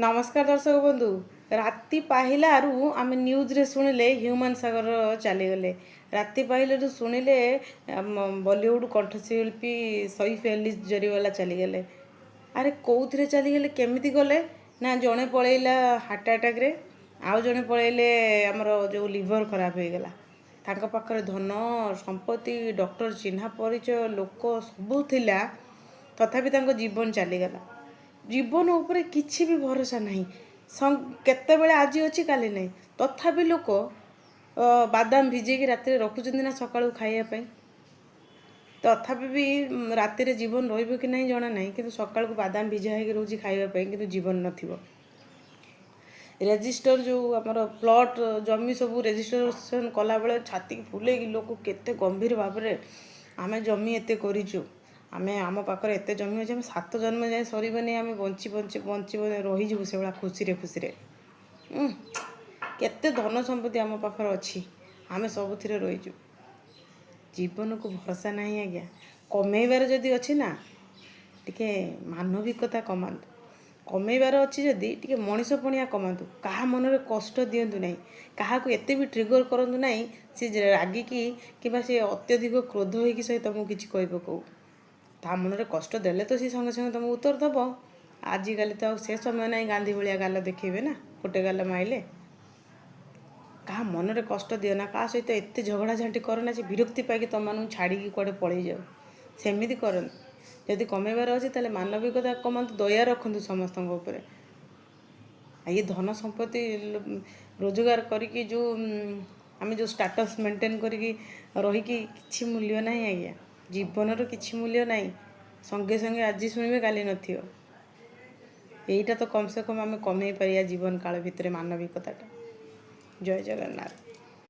नमस्कार दर्शक बंधु। राति पाहिलू आम न्यूज रे शुणिले ह्यूमन सागर चलीगले। राति पाहिलू शुणिले बॉलीवुड कंठशिल्पी सईफ अली जरीवाला चलीगले। अरे कौन चलीगले केमिति गले ना जड़े पलैला हार्ट अटैक रे आउ जड़े पलैले आमर जो लिवर खराब हो गला। तांका पाखरे धन संपत्ति डॉक्टर चिन्हा परिचय लोक सबू थिला तथापि तांको जीवन चलीगला। जीवन उपरे किछि भी भरोसा नहीं। केतेबेले आज अच्छी काली नहीं तथापि लोक बादाम भिजेकी राति रखुचंदी ना सकाळू खाइबा तथापि भी राति जीवन रहिबो कि नहीं जना नहीं किंतु सकाळू बादाम भिजा होगी रोज खाइबा किंतु जीवन नथिबो। रेजिस्टर जो आमर प्लॉट जमी सब रेजिस्ट्रेशन कला बेले छाती फुले लोक केते गंभीर भाव में आम जमी एते करिचु आमे आम पाखरे एते जमी अच्छे आम 7 जन्म जाए सरबनी आम बंची बंची बंची रहीजु से भाया खुशी खुशी केते धन संपत्ति आम पाखरे अच्छी आम सबुथिरे रहीजु। जीवन को भरोसा नहीं आज्ञा। कमेबार जदि अच्छी ना टिके मानविकता कमातु। कमेबार अच्छी जदि टिके मनीषपणिया कमातु। कहा मन में कष्ट दिंतु नहीं क्या एते भी ट्रिगर करंतु नहीं सी रागिकी कि सी अत्यधिक क्रोध होगी सही तुमको किसी कह पकाऊ ता मन में कष्ट देले तो सी संगे संगे तुमको उत्तर दब। आजिकल तो से समय नहीं गांधी भाया गाल देखेबे ना गोटे गाल माइले क्या मन में कष्ट दियो ना क्या सहित एत झगड़ा झांटी करना से विरक्ति पाई तुम मानू छाड़ी कड़े पलि जाओ सेमती कर। जदि कमेबार अच्छे ताले मानविकता कमातु दया रखु समस्त ये धन संपत्ति रोजगार करके जो आम जो स्टाटस मेंटेन करके रहीकि किछि मूल्य नहीं आज्ञा। जीवन किछि मूल्य नहीं। संगे संगे आज शुणे काली नथियो। यहीटा तो कम से कम आम कमे पारिया जीवन काल भितर मानविकता। जय जगन्नाथ।